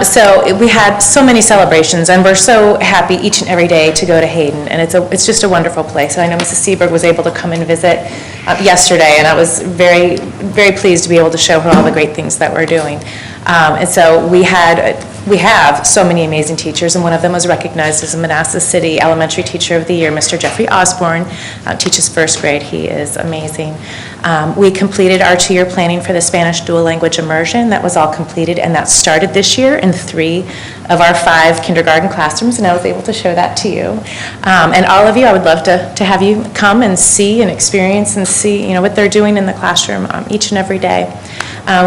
So we had so many celebrations, and we're so happy each and every day to go to Haydon, and it's just a wonderful place. And I know Mrs. Seberg was able to come and visit yesterday, and I was very, very pleased to be able to show her all the great things that we're doing. And so we have so many amazing teachers, and one of them was recognized as a Manassas City Elementary Teacher of the Year. Mr. Jeffrey Osborne teaches first grade. He is amazing. We completed our 2-year planning for the Spanish dual language immersion. That was all completed, and that started this year in 3 of our 5 kindergarten classrooms, and I was able to show that to you. And all of you, I would love to have you come and see and experience and see what they're doing in the classroom each and every day.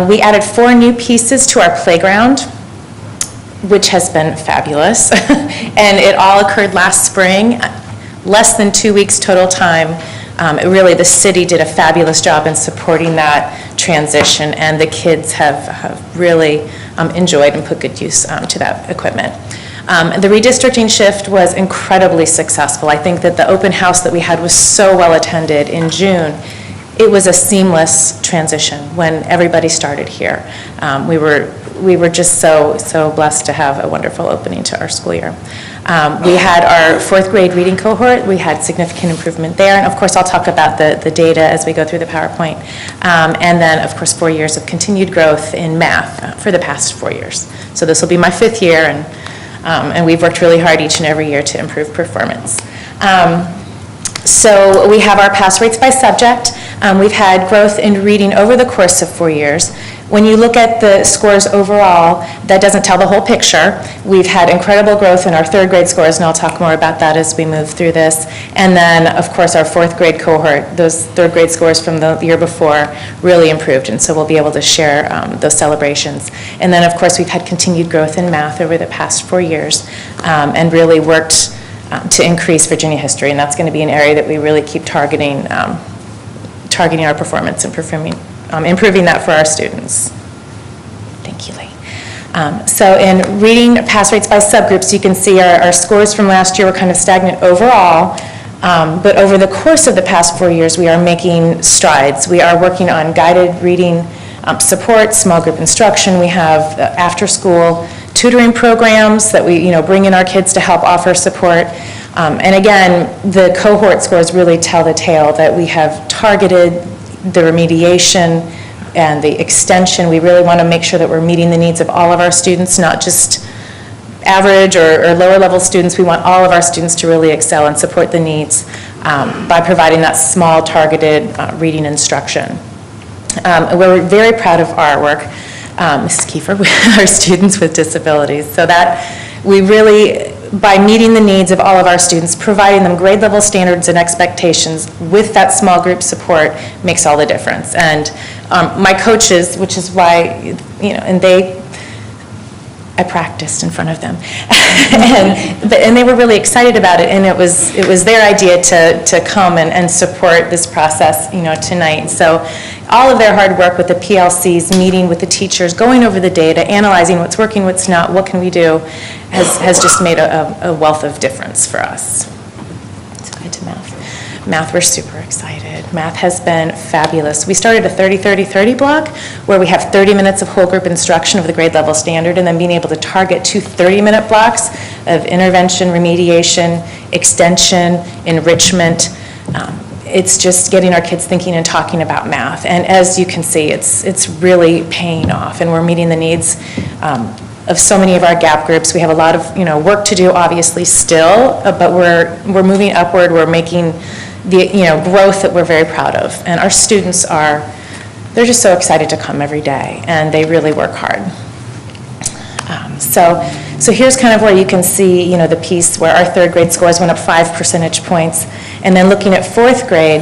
We added 4 new pieces to our playground, which has been fabulous. And it all occurred last spring, less than 2 weeks total time. Really, the city did a fabulous job in supporting that transition, and the kids have really enjoyed and put good use to that equipment. The redistricting shift was incredibly successful. I think that the open house that we had was so well attended in June. It was a seamless transition when everybody started here. We were just so blessed to have a wonderful opening to our school year. We had our 4th grade reading cohort. We had significant improvement there, and of course I'll talk about the data as we go through the PowerPoint. And then of course 4 years of continued growth in math for the past 4 years. So this will be my 5th year, and we've worked really hard each and every year to improve performance. So we have our pass rates by subject. We've had growth in reading over the course of 4 years. When you look at the scores overall, that doesn't tell the whole picture. We've had incredible growth in our 3rd grade scores, and I'll talk more about that as we move through this. And then, of course, our 4th grade cohort, those 3rd grade scores from the year before really improved, and so we'll be able to share those celebrations. And then, of course, we've had continued growth in math over the past 4 years, and really worked to increase Virginia history, and that's going to be an area that we really keep targeting our performance and improving that for our students. Thank you, Lee. So in reading pass rates by subgroups, you can see our scores from last year were kind of stagnant overall, but over the course of the past 4 years, we are making strides. We are working on guided reading support, small group instruction. We have after-school tutoring programs that we bring in our kids to help offer support. And again, the cohort scores really tell the tale that we have targeted the remediation and the extension. We really want to make sure that we're meeting the needs of all of our students, not just average or lower level students. We want all of our students to really excel and support the needs by providing that small targeted reading instruction. We're very proud of our work, Mrs. Kiefer, with our students with disabilities, so that we really, by meeting the needs of all of our students, providing them grade level standards and expectations with that small group support makes all the difference. And my coaches, which is why, I practiced in front of them, and they were really excited about it, and it was their idea to come and support this process, tonight. So all of their hard work with the PLCs, meeting with the teachers, going over the data, analyzing what's working, what's not, what can we do, has just made a wealth of difference for us. Let's go into math. Math, we're super excited. Math has been fabulous. We started a 30-30-30 block where we have 30 minutes of whole group instruction of the grade level standard, and then being able to target 2 30-minute blocks of intervention, remediation, extension, enrichment. It's just getting our kids thinking and talking about math. And as you can see, it's really paying off, and we're meeting the needs of so many of our gap groups. We have a lot of work to do, obviously, still, but we're moving upward. We're making the growth that we're very proud of, and our students they're just so excited to come every day, and they really work hard. So here's kind of where you can see the piece where our 3rd grade scores went up 5 percentage points, and then looking at 4th grade,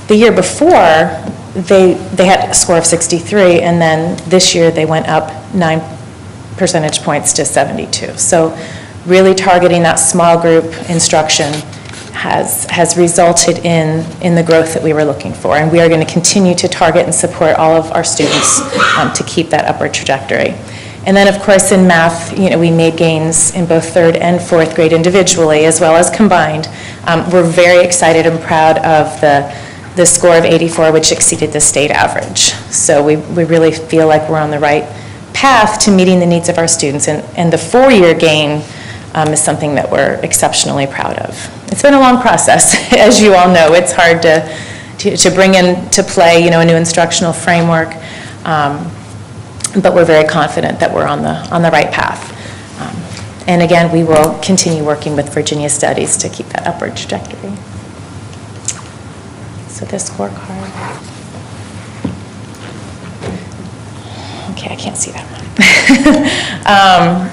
the year before they had a score of 63, and then this year they went up 9 percentage points to 72. So really targeting that small group instruction has resulted in the growth that we were looking for, and we are going to continue to target and support all of our students to keep that upward trajectory. And then, of course, in math, we made gains in both 3rd and 4th grade individually as well as combined. We're very excited and proud of the score of 84, which exceeded the state average. So we really feel like we're on the right path to meeting the needs of our students. And the 4-year gain is something that we're exceptionally proud of. It's been a long process, as you all know. It's hard to bring into play, a new instructional framework, but we're very confident that we're on the right path. And again, we will continue working with Virginia Studies to keep that upward trajectory. So this scorecard. Okay, I can't see that one.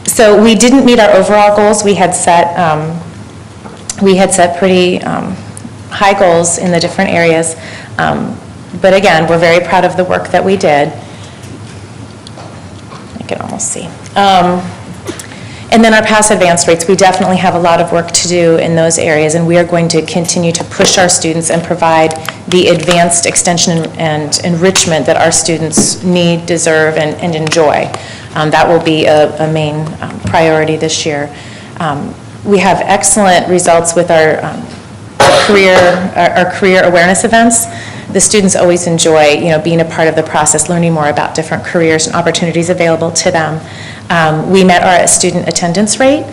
So we didn't meet our overall goals. We had set pretty high goals in the different areas. But again, we're very proud of the work that we did. I can almost see. And then our pass advanced rates, we definitely have a lot of work to do in those areas, and we are going to continue to push our students and provide the advanced extension and enrichment that our students need, deserve, and enjoy. That will be a main priority this year. We have excellent results with our career awareness events. The students always enjoy, being a part of the process, learning more about different careers and opportunities available to them. We met our student attendance rate.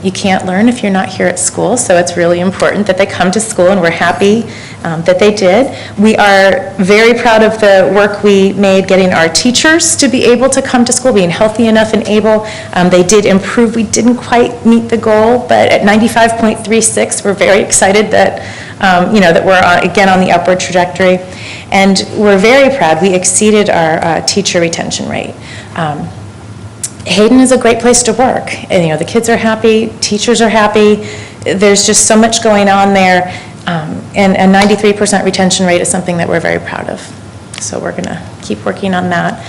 You can't learn if you're not here at school, so it's really important that they come to school, and we're happy that they did. We are very proud of the work we made getting our teachers to be able to come to school, being healthy enough and able. They did improve. We didn't quite meet the goal, but at 95.36, we're very excited that that we're again on the upward trajectory. And we're very proud. We exceeded our teacher retention rate. Haydon is a great place to work. And, the kids are happy, teachers are happy. There's just so much going on there. And a 93% retention rate is something that we're very proud of. So we're going to keep working on that.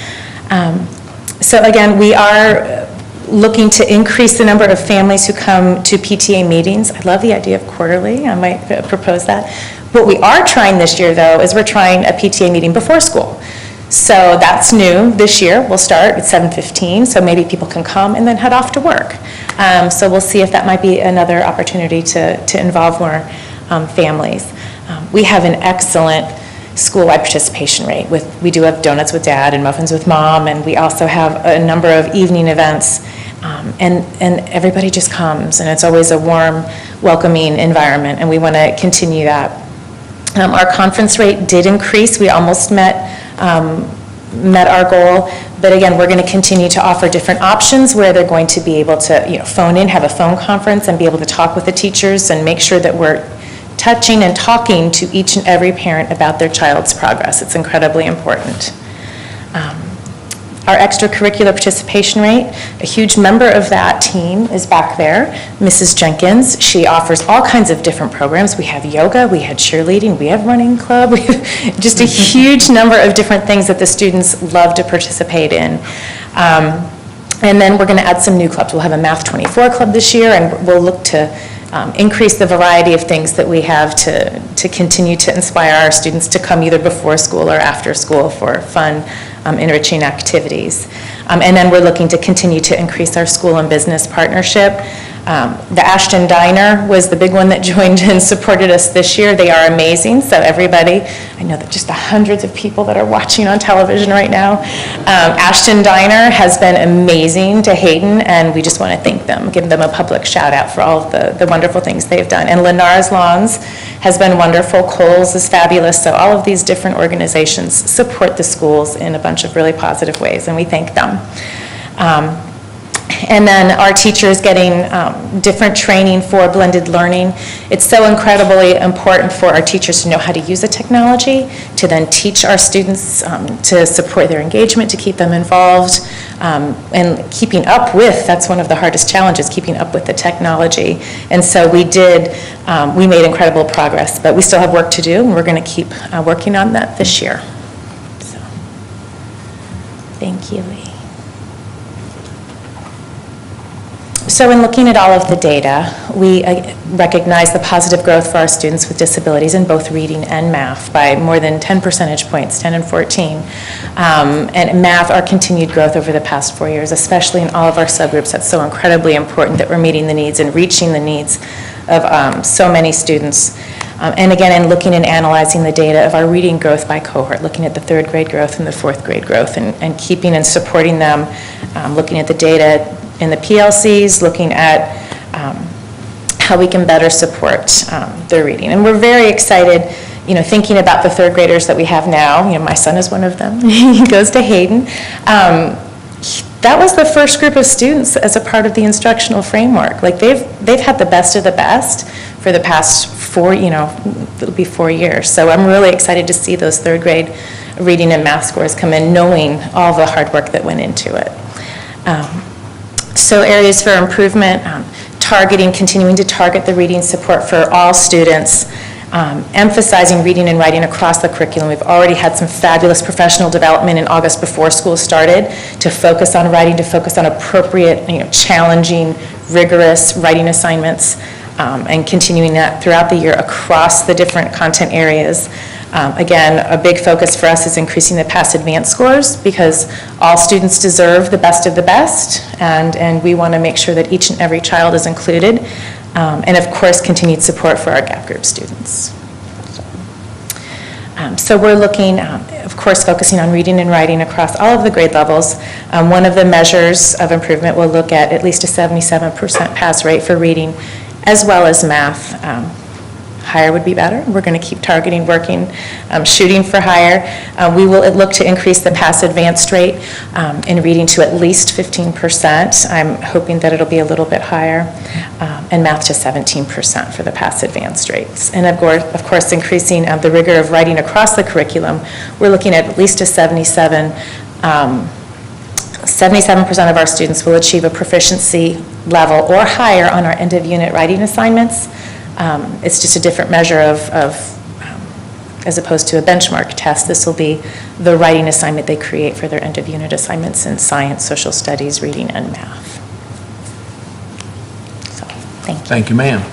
So again, we are looking to increase the number of families who come to PTA meetings. I love the idea of quarterly. I might propose that. What we are trying this year, though, is we're trying a PTA meeting before school. So that's new this year. We'll start at 7:15, so maybe people can come and then head off to work. So we'll see if that might be another opportunity to involve more families. We have an excellent school-wide participation rate. We do have donuts with dad and muffins with mom, and we also have a number of evening events, and everybody just comes, and it's always a warm, welcoming environment, and we want to continue that. Our conference rate did increase. We almost met our goal, but again, we're going to continue to offer different options where they're going to be able to phone in, have a phone conference, and be able to talk with the teachers and make sure that we're touching and talking to each and every parent about their child's progress. It's incredibly important. Our extracurricular participation rate, a huge member of that team is back there, Mrs. Jenkins. She offers all kinds of different programs. We have yoga, we had cheerleading, we have running club, we have just a huge number of different things that the students love to participate in. And then we're going to add some new clubs. We'll have a Math 24 club this year, and we'll look to increase the variety of things that we have to continue to inspire our students to come either before school or after school for fun, enriching activities. And then we're looking to continue to increase our school and business partnership. The Ashton Diner was the big one that joined and supported us this year. They are amazing, so everybody, I know that just the hundreds of people that are watching on television right now. Ashton Diner has been amazing to Haydon, and we just want to thank them, give them a public shout out for all of the wonderful things they've done. And Lennar's Lawns has been wonderful. Kohl's is fabulous. So all of these different organizations support the schools in a bunch of really positive ways, and we thank them. And then our teachers getting different training for blended learning. It's so incredibly important for our teachers to know how to use the technology, to then teach our students to support their engagement, to keep them involved, and keeping up with, that's one of the hardest challenges, keeping up with the technology. And so we made incredible progress, but we still have work to do, and we're going to keep working on that this year. So, thank you, Lee. So in looking at all of the data, we recognize the positive growth for our students with disabilities in both reading and math by more than 10 percentage points, 10 and 14. And math, our continued growth over the past 4 years, especially in all of our subgroups. That's so incredibly important that we're meeting the needs and reaching the needs of so many students. And again, in looking and analyzing the data of our reading growth by cohort, looking at the third grade growth and the fourth grade growth, and keeping and supporting them, looking at the data in the PLCs, looking at how we can better support their reading. And we're very excited, thinking about the third graders that we have now. My son is one of them. He goes to Haydon. That was the first group of students as a part of the instructional framework. Like they've had the best of the best for the past it'll be 4 years. So I'm really excited to see those third grade reading and math scores come in, knowing all the hard work that went into it. So areas for improvement, continuing to target the reading support for all students, emphasizing reading and writing across the curriculum. We've already had some fabulous professional development in August before school started to focus on writing, to focus on appropriate, challenging, rigorous writing assignments, and continuing that throughout the year across the different content areas. Again, a big focus for us is increasing the pass advance scores because all students deserve the best of the best, and we want to make sure that each and every child is included. And of course, continued support for our gap group students. So we're looking, of course, focusing on reading and writing across all of the grade levels. One of the measures of improvement will look at least a 77% pass rate for reading, as well as math. Higher would be better. We're going to keep targeting, working, shooting for higher. We will look to increase the pass advanced rate in reading to at least 15%. I'm hoping that it'll be a little bit higher. And math to 17% for the pass advanced rates. And of course, increasing the rigor of writing across the curriculum. We're looking at least a 77% of our students will achieve a proficiency level or higher on our end of unit writing assignments. It's just a different measure of as opposed to a benchmark test. This will be the writing assignment they create for their end of unit assignments in science, social studies, reading, and math. So, thank you. Thank you, ma'am.